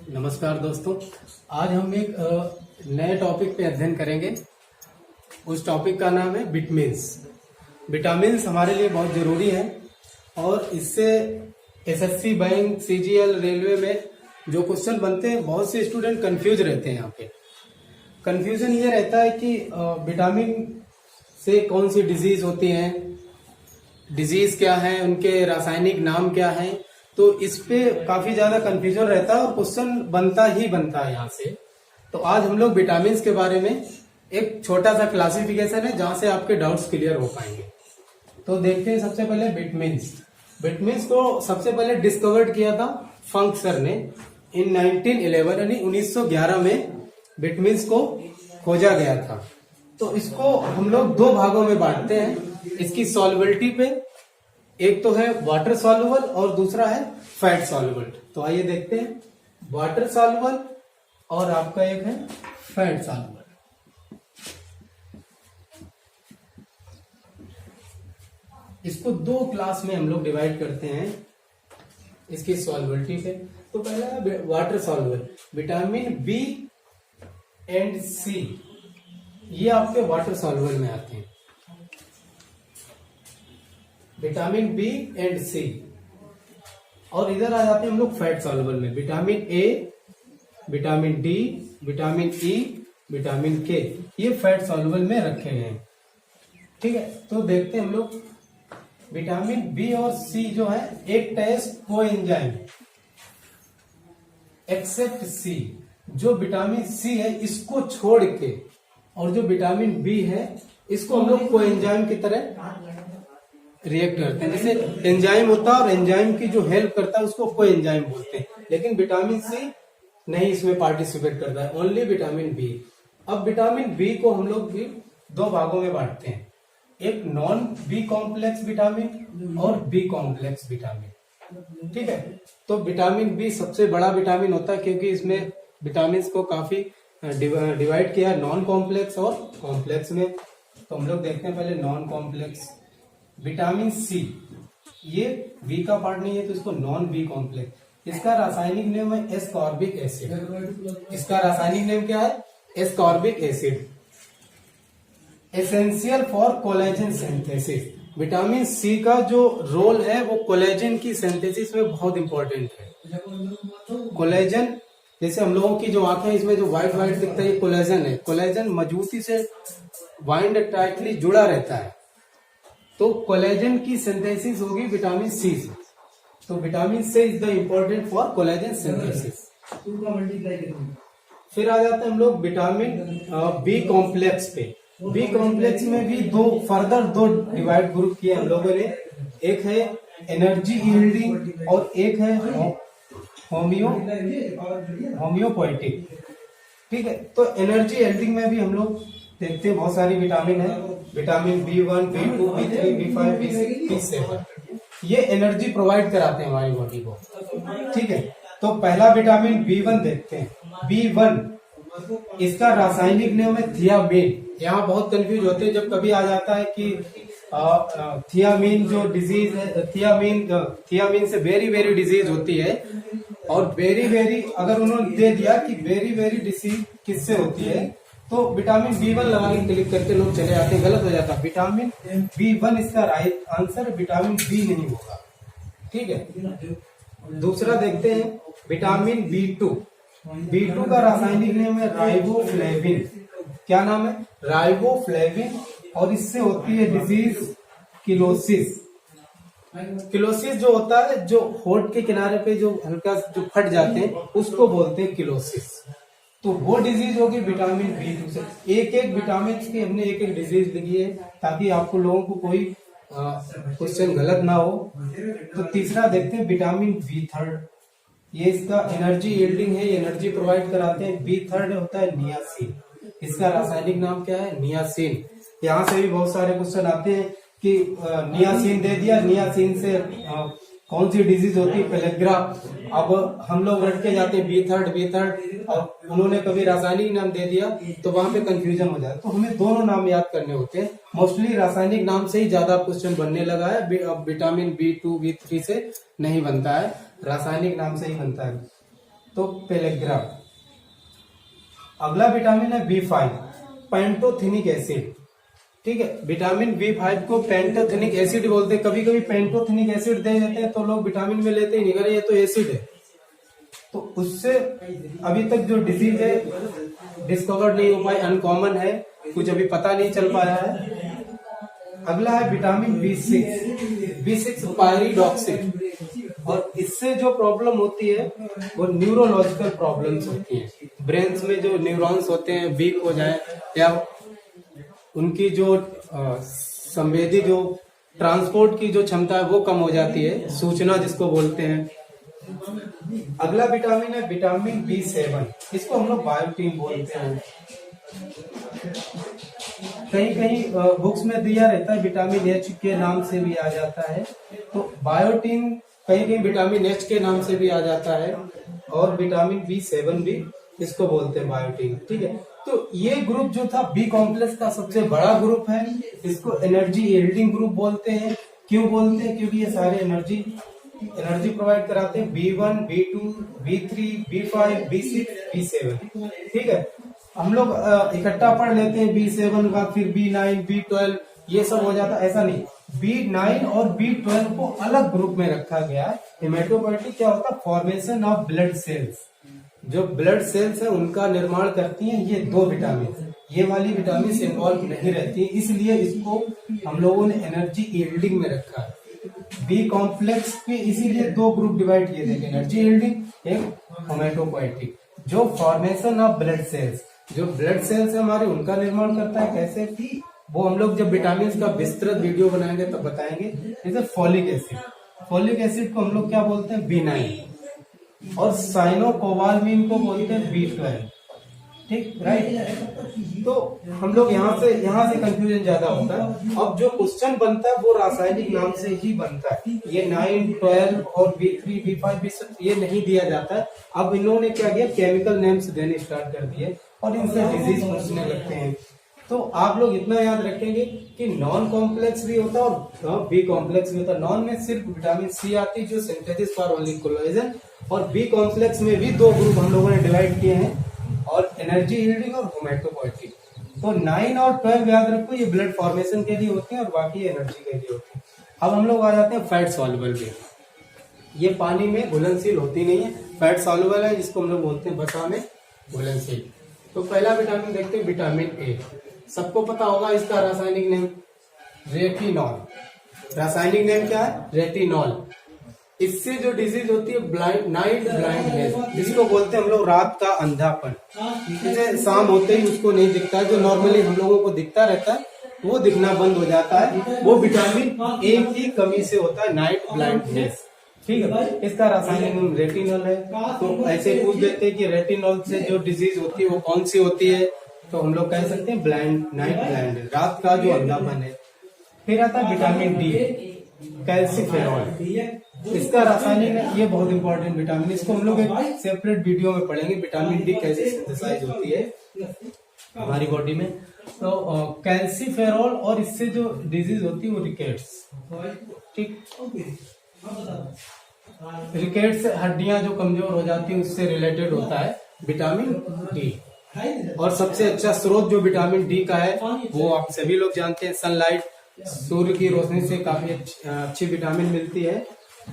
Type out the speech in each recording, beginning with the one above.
नमस्कार दोस्तों। आज हम एक नए टॉपिक पे अध्ययन करेंगे। उस टॉपिक का नाम है विटामिन्स। विटामिन्स हमारे लिए बहुत जरूरी है और इससे एसएससी, बैंक, सीजीएल, रेलवे में जो क्वेश्चन बनते हैं, बहुत से स्टूडेंट कंफ्यूज रहते हैं। यहाँ पे कंफ्यूजन ये रहता है कि विटामिन से कौन सी डिजीज होती है, डिजीज क्या है, उनके रासायनिक नाम क्या है। तो इस पे काफी ज्यादा कंफ्यूजन रहता है और क्वेश्चन बनता है यहाँ से। तो आज हम लोग विटामिन्स के बारे में एक छोटा सा क्लासिफिकेशन है जहां से आपके डाउट्स क्लियर हो पाएंगे। तो देखते हैं सबसे पहले विटामिन्स। विटामिन्स को सबसे पहले डिस्कवर्ड किया था फंक सर ने इन 1911 यानी 1911 में विटामिन्स को खोजा गया था। तो इसको हम लोग दो भागों में बांटते हैं इसकी सॉल्युबिलिटी पे। एक तो है वाटर सॉल्युबल और दूसरा है फैट सॉल्युबल। तो आइए देखते हैं, वाटर सॉल्युबल और आपका एक है फैट सॉल्युबल। इसको दो क्लास में हम लोग डिवाइड करते हैं इसकी सॉल्युबिलिटी पे। तो पहला है water soluble, vitamin B and C, ये आपके वाटर सॉल्युबल में आते हैं, विटामिन बी एंड सी। और इधर आ जाते हैं हम लोग फैट सॉल्युबल में, vitamin A, vitamin D, vitamin E, vitamin के, ये फैट सॉल्युबल में रखे गए हैं। ठीक है, तो देखते हैं हम लोग विटामिन बी और सी जो है एक टेस्ट कोएंजाइम एक्सेप्ट सी। जो विटामिन सी है इसको छोड़ के और जो विटामिन बी है इसको हम लोग कोएंजाइम की तरह रिएक्ट करते हैं। जैसे एंजाइम होता है और एंजाइम की जो हेल्प करता है उसको कोएंजाइम बोलते हैं, लेकिन विटामिन सी नहीं इसमें पार्टिसिपेट करता है, ओनली विटामिन बी। अब विटामिन बी को हम लोग भी दो भागों में बांटते हैं, एक नॉन बी कॉम्प्लेक्स विटामिन और बी कॉम्प्लेक्स विटामिन। ठीक है, तो विटामिन बी सबसे बड़ा विटामिन होता है क्योंकि इसमें विटामिन को काफी डिवाइड किया है नॉन कॉम्प्लेक्स और कॉम्प्लेक्स में। तो हम लोग देखते हैं पहले नॉन कॉम्प्लेक्स विटामिन सी, ये बी का पार्ट नहीं है तो इसको नॉन बी कॉम्प्लेक्स। इसका रासायनिक नेम है एस्कॉर्बिक एसिड। इसका रासायनिक नेम क्या है? Ascorbic acid. Essential for collagen synthesis. Vitamin C का जो रोल है वो कोलेजन की सिंथेसिस में बहुत इंपॉर्टेंट है। कोलेजन, जैसे हम लोगों की जो आंखें इसमें जो व्हाइट व्हाइट दिखता है, ये कोलेजन है। कोलेजन मजबूती से बाइंड टाइटली जुड़ा रहता है, तो कोलेजन की सिंथेसिस होगी विटामिन सी से। तो vitamin C is the important for collagen synthesis. फिर आ जाते हैं हम लोग विटामिन बी कॉम्प्लेक्स पे। बी कॉम्प्लेक्स में भी फर्दर दो डिवाइड ग्रुप किए हम लोगों ने, एक है एनर्जी यील्डिंग और एक है होम्योपोएटिक। ठीक है, तो एनर्जी यील्डिंग में भी हम लोग देखते हैं बहुत सारी विटामिन है, vitamin B1, B2, B3, B5, B6, B7, ये एनर्जी प्रोवाइड कराते हैं हमारी बॉडी को। ठीक है, तो पहला विटामिन B1 देखते हैं। B1 इसका रासायनिक नाम है थियामीन। यहाँ बहुत कंफ्यूज होते हैं जब कभी आ जाता है कि थियामीन जो डिजीज है, थियामीन से वेरी वेरी डिजीज होती है, और वेरी वेरी अगर उन्होंने दे दिया कि वेरी वेरी डिजीज किससे होती है, तो विटामिन B1 लगा के क्लिक करके लोग चले जाते हैं, गलत हो जाता है। विटामिन B1 इसका राइट आंसर, विटामिन बी नहीं होगा। ठीक है, दूसरा देखते हैं विटामिन B2। B2 का रासायनिक नाम है राइबोफ्लेविन। क्या नाम है? राइबोफ्लेविन। और इससे होती है डिजीज किलोसिस। किलोसिस जो होता है, जो होठ के किनारे पे जो हल्का जो फट जाते हैं उसको बोलते हैं किलोसिस। तो वो डिजीज होगी विटामिन B2 से। एक एक विटामिन की हमने एक एक डिजीज लिखी है ताकि आपको लोगों को कोई क्वेश्चन गलत ना हो। तो तीसरा देखते हैं विटामिन B3। ये इसका एनर्जी यील्डिंग है, ये एनर्जी प्रोवाइड कराते हैं। B3 होता है नियासिन। इसका रासायनिक नाम क्या है? नियासिन। यहाँ से भी बहुत सारे क्वेश्चन आते हैं कि नियासिन दे दिया, नियासिन से कौन सी डिजीज होती है? पेलेग्रा। अब हम लोग रट के जाते हैं B3 और उन्होंने कभी रासायनिक नाम दे दिया तो वहां पे कंफ्यूजन हो जाता है। तो हमें दोनों नाम याद करने होते हैं। मोस्टली रासायनिक नाम से ही ज्यादा क्वेश्चन बनने लगा है, अब विटामिन B2, B3 से नहीं बनता है, रासायनिक नाम से ही बनता है। तो पेलेग्रा। अगला विटामिन है B5, पैंटोथेनिक एसिड। ठीक है, विटामिन B5 को पैंटोथेनिक एसिड बोलते हैं। कभी कभी पैंटोथेनिक एसिड दे देते हैं तो लोग विटामिन में लेते ही नहीं, अरे ये तो एसिड है। तो उससे अभी तक जो डिजीज है डिस्कवर नहीं हो पाई, अनकॉमन है, कुछ अभी पता नहीं चल पाया है। अगला है विटामिन B6 पायरिडॉक्सिल। और इससे जो प्रॉब्लम होती है वो न्यूरोलॉजिकल प्रॉब्लम्स होती हैं। ब्रेन्स में जो न्यूरॉन्स होते हैं वीक हो जाए, या उनकी जो संवेदी जो ट्रांसपोर्ट की जो क्षमता है वो कम हो जाती है, सूचना जिसको बोलते हैं। अगला विटामिन है विटामिन B7, इसको हम लोग बायोटीन बोलते हैं। कहीं कहीं बुक्स में दिया रहता है विटामिन H के नाम से भी आ जाता है, तो बायोटीन कहीं कहीं विटामिन H के नाम से भी आ जाता है, और विटामिन B7 भी इसको बोलते हैं बायोटीन। ठीक है, तो ये ग्रुप जो था बी कॉम्प्लेक्स का सबसे बड़ा ग्रुप है। इसको एनर्जी यील्डिंग ग्रुप बोलते हैं। क्यों बोलते हैं? क्योंकि ये सारे एनर्जी प्रोवाइड कराते हैं। B1, B2, B3, B5, B6, B7। ठीक है, हम लोग इकट्ठा पढ़ लेते हैं B7 का, फिर B9, B12, ये सब हो जाता, ऐसा नहीं। B9 और B12 को अलग ग्रुप में रखा गया है। हेमेटोपोइएटिक क्या होता है? Formation of blood cells. जो ब्लड सेल्स है उनका निर्माण करती हैं ये दो विटामिन। ये वाली विटामिन इन्वॉल्व नहीं रहती है, इसलिए इसको हम लोगों ने एनर्जी यील्डिंग में रखा है। बी कॉम्प्लेक्स के इसीलिए दो ग्रुप डिवाइड किए थे, एनर्जी यील्डिंग, एक हेमेटोपोइएटिक। जो फॉर्मेशन ऑफ ब्लड सेल्स, जो ब्लड सेल्स है हमारे, उनका निर्माण करता है। कैसे? वो हम लोग जब विटामिन का विस्तृत वीडियो बनाएंगे तब बताएंगे। जैसे फॉलिक एसिड को हम लोग क्या बोलते हैं? B9। और साइनोकोबालमिन को बोलते हैं B12। ठीक, राइट। तो हम लोग यहाँ से कंफ्यूजन ज्यादा होता है। अब जो क्वेश्चन बनता है वो रासायनिक नाम से ही बनता है। ये 9, 12 और B3, B5, B6 ये नहीं दिया जाता है। अब इन्होंने क्या किया? केमिकल नेम्स देने स्टार्ट कर दिए और इनसे डिजीज पूछने लगते हैं। तो आप लोग इतना याद रखेंगे कि नॉन कॉम्प्लेक्स भी होता है और बी कॉम्प्लेक्स भी होता है। नॉन में सिर्फ विटामिन सी आती है जो सिंथेसिस फॉर ओनली कोलेजन, और बी कॉम्प्लेक्स में भी दो ग्रुप हम लोगों ने डिवाइड किए हैं, और एनर्जी यील्डिंग और हेमेटोपोइएटिक। तो 9 और 12 याद रखो, ये ब्लड फॉर्मेशन के लिए होते हैं और बाकी एनर्जी के लिए होते हैं। अब हम लोग आ जाते हैं फैट सॉल्युबल में। ये पानी में घुलनशील होती नहीं है, फैट सॉल्युबल है, जिसको हम लोग बोलते हैं वसा में घुलनशील। तो पहला विटामिन देखते हैं विटामिन ए। सबको पता होगा इसका रासायनिक नेम रेटिनॉल। रासायनिक नेम क्या है? रेटिनॉल। इससे जो डिजीज होती है नाइट ब्लाइंडनेस, जिसको बोलते हैं हम लोग रात का अंधापन। जैसे शाम होते ही उसको नहीं दिखता है, जो नॉर्मली हम लोगों को दिखता रहता है वो दिखना बंद हो जाता है, वो विटामिन ए की कमी से होता है, नाइट ब्लाइंडनेस। ठीक है, इसका रासायनिक नाम रेटिनॉल है। तो ऐसे पूछ देते हैं कि रेटिनॉल से जो डिजीज होती है वो कौन सी होती है, तो हम लोग कह सकते हैं नाइट ब्लाइंड, रात का जो अंधापन है। फिर आता है विटामिन डी, कैल्सिफेरॉल। इसका रासायनिक, ये बहुत इंपॉर्टेंट विटामिन, इसको हम लोग एक सेपरेट वीडियो में पढ़ेंगे, विटामिन डी कैसे सिंथेसाइज होती है हमारी बॉडी में। तो कैल्सिफेरॉल, और इससे जो डिजीज होती है वो रिकेट्स। ठीक, रिकेट्स हड्डियां जो कमजोर हो जाती है उससे रिलेटेड होता है विटामिन डी। और सबसे अच्छा स्रोत जो विटामिन डी का है वो आप सभी लोग जानते हैं, सनलाइट, सूर्य की रोशनी से काफी अच्छी विटामिन मिलती है।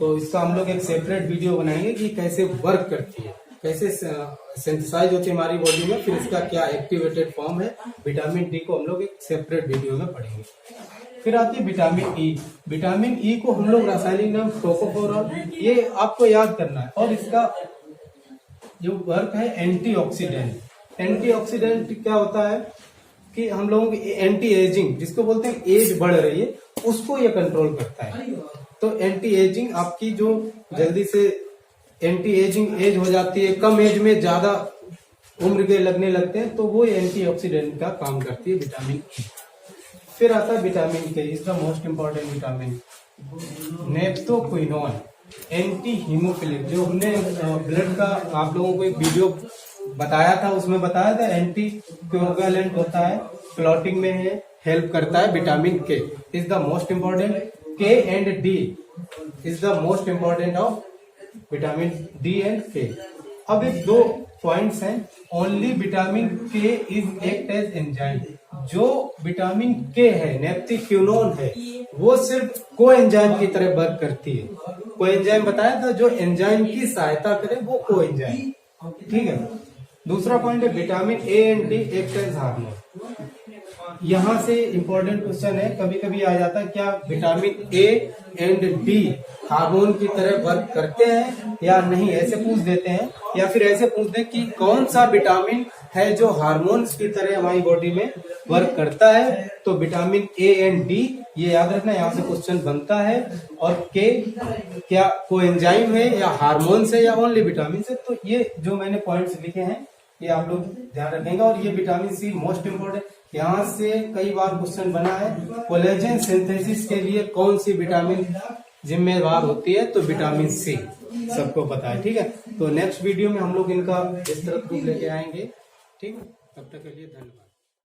तो इसका हम लोग एक सेपरेट वीडियो बनाएंगे कि कैसे वर्क करती है, कैसे सिंथेसाइज होती है हमारी बॉडी में, फिर इसका क्या एक्टिवेटेड फॉर्म है। विटामिन डी को हम लोग एक सेपरेट वीडियो में पढ़ेंगे। फिर आती है विटामिन ई। विटामिन ई को हम लोग रासायनिक नाम टोकोफेरॉल, ये आपको याद करना है। और इसका जो वर्क है एंटीऑक्सीडेंट। एंटीऑक्सीडेंट क्या होता है कि हम लोगों की एंटी एजिंग, जिसको बोलते हैं एज बढ़ रही है, उसको ये कंट्रोल करता है। तो एंटी एजिंग, आपकी जो जल्दी से एंटी एजिंग एज हो जाती है, कम एज में ज्यादा उम्र के लगने लगते हैं, तो वो एंटीऑक्सीडेंट का काम करती है विटामिन ई। फिर आता है vitamin K, is the most important vitamin, naphthoquinone, anti haemophilic. जो हमने ब्लड का आप लोगों को एक वीडियो बताया था, उसमें बताया था एंटी कोगुलेंट होता है, क्लॉटिंग में है, हेल्प करता है। Vitamin K is the most important. के and D is the most important of vitamin D and के। अब एक दो पॉइंट्स हैं। Only vitamin K is act as enzyme. जो विटामिन के है, नेप्टिक्विनोन है, वो सिर्फ को एंजाइम की तरह वर्क करती है। को एंजाइम बताया था, जो एंजाइम की सहायता करे वो को एंजाइम। ठीक है। दूसरा पॉइंट है vitamin A and D act as hormone. यहां से इंपॉर्टेंट क्वेश्चन है, कभी कभी आ जाता है, क्या vitamin A and D hormone की तरह वर्क करते हैं या नहीं, ऐसे पूछ देते हैं। या फिर ऐसे पूछ दें कि कौन सा विटामिन है जो हार्मोन्स की तरह हमारी बॉडी में वर्क करता है। तो विटामिन ए एंड डी, ये याद रखना, यहाँ से क्वेश्चन बनता है। और के क्या कोएंजाइम है या हार्मोन है या ओनली विटामिन है। तो ये जो मैंने पॉइंट्स लिखे हैं ये आप लोग ध्यान रखेंगे। और ये विटामिन सी मोस्ट इम्पोर्टेंट, यहाँ से कई बार क्वेश्चन बना है, कोलेजन सिंथेसिस के लिए कौन सी विटामिन जिम्मेदार होती है। तो विटामिन सी सबको पता है। ठीक है। तो नेक्स्ट वीडियो में हम लोग इनका विस्तृत रूप लेके आएंगे। ठीक है। तब तक के लिए धन्यवाद।